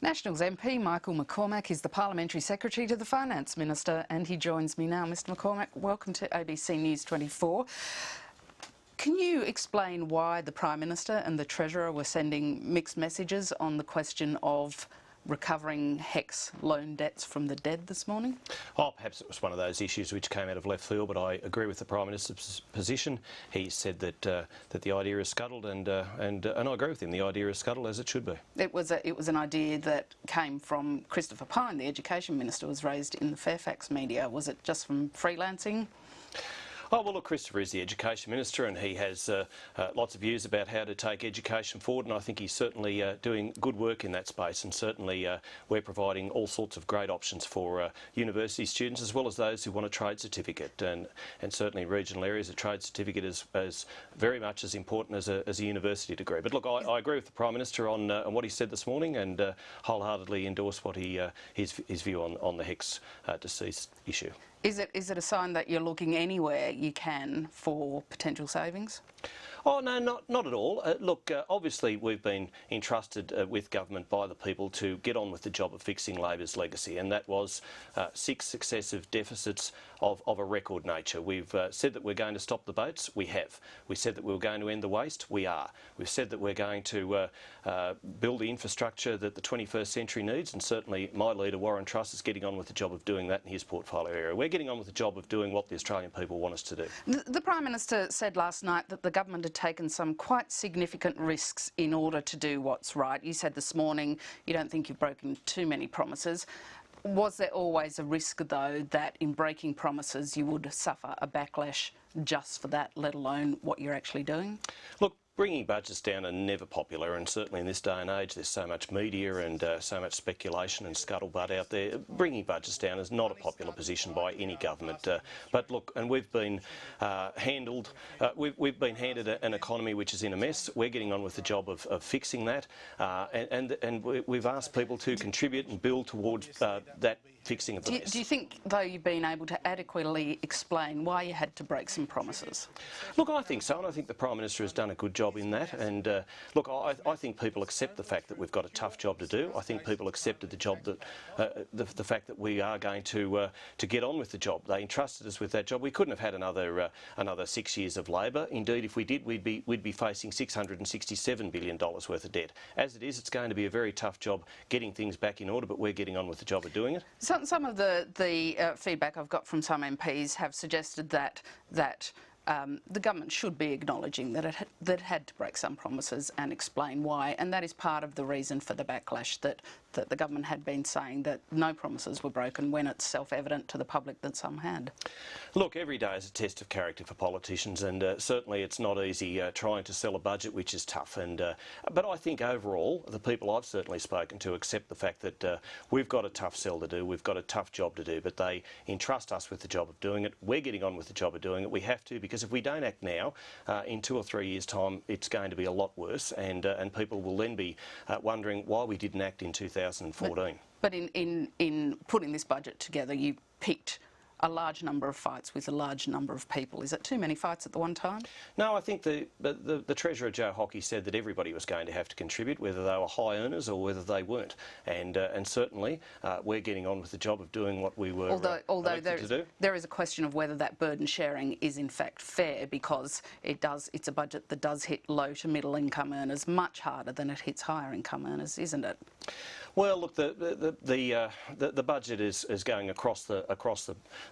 Nationals MP Michael McCormack is the Parliamentary Secretary to the Finance Minister, and he joins me now. Mr McCormack, welcome to ABC News 24. Can you explain why the Prime Minister and the Treasurer were sending mixed messages on the question of recovering HECS loan debts from the dead this morning? Oh, perhaps it was one of those issues which came out of left field, but I agree with the Prime Minister's position. He said that that the idea is scuttled, and I agree with him. The idea is scuttled, as it should be. It was an idea that came from Christopher Pyne, the Education Minister, was raised in the Fairfax media. Was it just from freelancing? Oh, well, look, Christopher is the Education Minister, and he has lots of views about how to take education forward, and I think he's certainly doing good work in that space, and certainly we're providing all sorts of great options for university students as well as those who want a trade certificate, and certainly in regional areas a trade certificate is very much as important as a university degree. But look, I agree with the Prime Minister on what he said this morning, and wholeheartedly endorse what his view on the HECS deceased issue. Is it a sign that you're looking anywhere you can for potential savings? Oh, no, not at all. Look, obviously we've been entrusted with government by the people to get on with the job of fixing Labor's legacy, and that was 6 successive deficits of a record nature. We've said that we're going to stop the boats. We have. We said that we were going to end the waste. We are. We've said that we're going to build the infrastructure that the 21st century needs, and certainly my leader, Warren Truss, is getting on with the job of doing that in his portfolio area. We're getting on with the job of doing what the Australian people want us to do. The Prime Minister said last night that the government had taken some quite significant risks in order to do what's right. You said this morning you don't think you've broken too many promises. Was there always a risk, though, that in breaking promises you would suffer a backlash just for that, let alone what you're actually doing? Look, bringing budgets down are never popular, and certainly in this day and age there's so much media and so much speculation and scuttlebutt out there. Bringing budgets down is not a popular position by any government. But look, and we've been we've been handed an economy which is in a mess. We're getting on with the job of fixing that, and we've asked people to contribute and build towards that fixing of the mess. Do you think, though, you've been able to adequately explain why you had to break some promises? Look, I think so, and I think the Prime Minister has done a good job in that. And look, I think people accept the fact that we've got a tough job to do. I think people accepted the job that the fact that we are going to get on with the job. They entrusted us with that job. We couldn't have had another 6 years of Labor. Indeed, if we did, we'd be facing $667 billion worth of debt. As it is, it's going to be a very tough job getting things back in order, but we're getting on with the job of doing it. Some of the feedback I've got from some MPs have suggested that the government should be acknowledging that it had to break some promises and explain why, and that is part of the reason for the backlash that the government had been saying that no promises were broken when it's self-evident to the public that some had. Look, every day is a test of character for politicians, and certainly it's not easy trying to sell a budget which is tough. But I think overall the people I've certainly spoken to accept the fact that we've got a tough sell to do, we've got a tough job to do, but they entrust us with the job of doing it. We're getting on with the job of doing it. We have to, because if we don't act now, in 2 or 3 years' time, it's going to be a lot worse, and people will then be wondering why we didn't act in 2014. But in putting this budget together, you picked a large number of fights with a large number of people. Is it too many fights at the one time? No, I think the Treasurer, Joe Hockey, said that everybody was going to have to contribute, whether they were high earners or whether they weren't. And certainly we're getting on with the job of doing what we were elected to do. There is a question of whether that burden sharing is in fact fair, because it's a budget that does hit low to middle income earners much harder than it hits higher income earners, isn't it? Well, look, the budget is going across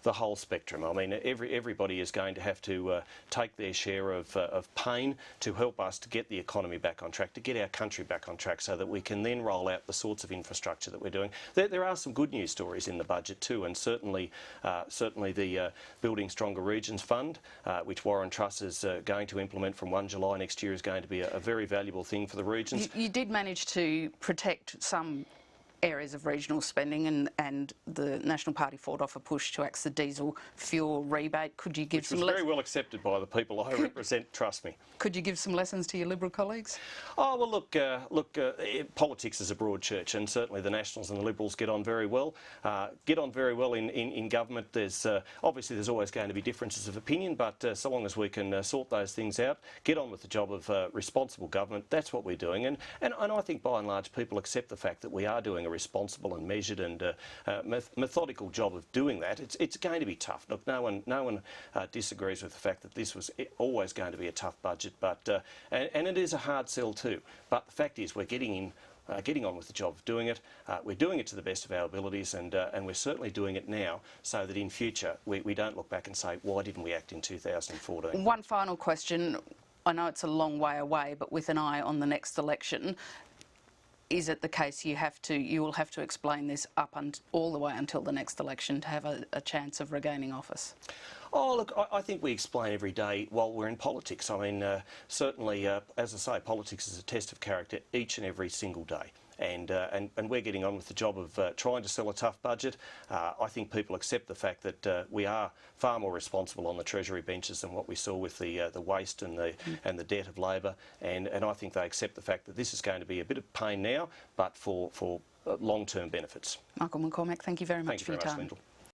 the whole spectrum. I mean, everybody is going to have to take their share of pain to help us to get the economy back on track, to get our country back on track, so that we can then roll out the sorts of infrastructure that we're doing. There are some good news stories in the budget too, and certainly the Building Stronger Regions Fund, which Warren Truss is going to implement from 1 July next year, is going to be a very valuable thing for the regions. You did manage to protect some areas of regional spending, and the National Party fought off a push to axe the diesel fuel rebate. Could you give Which was very well accepted by the people I represent, trust me. Could you give some lessons to your Liberal colleagues? Oh, well, look, politics is a broad church, and certainly the Nationals and the Liberals get on very well. In government. Obviously there's always going to be differences of opinion, but so long as we can sort those things out, get on with the job of responsible government, that's what we're doing. And I think by and large people accept the fact that we are doing a responsible and measured and methodical job of doing that. It's going to be tough. Look, no one disagrees with the fact that this was always going to be a tough budget, but and it is a hard sell too. But the fact is, we're getting on with the job of doing it. We're doing it to the best of our abilities, and we're certainly doing it now so that in future we don't look back and say, why didn't we act in 2014? One final question. I know it's a long way away, but with an eye on the next election, is it the case you will have to explain this all the way until the next election to have a chance of regaining office? Oh, look, I think we explain every day while we're in politics. I mean, certainly, as I say, politics is a test of character each and every single day. And we're getting on with the job of trying to sell a tough budget. I think people accept the fact that we are far more responsible on the Treasury benches than what we saw with the waste and the debt of Labor. And I think they accept the fact that this is going to be a bit of pain now, but for long-term benefits. Michael McCormack, thank you very much for your time. Lyndal.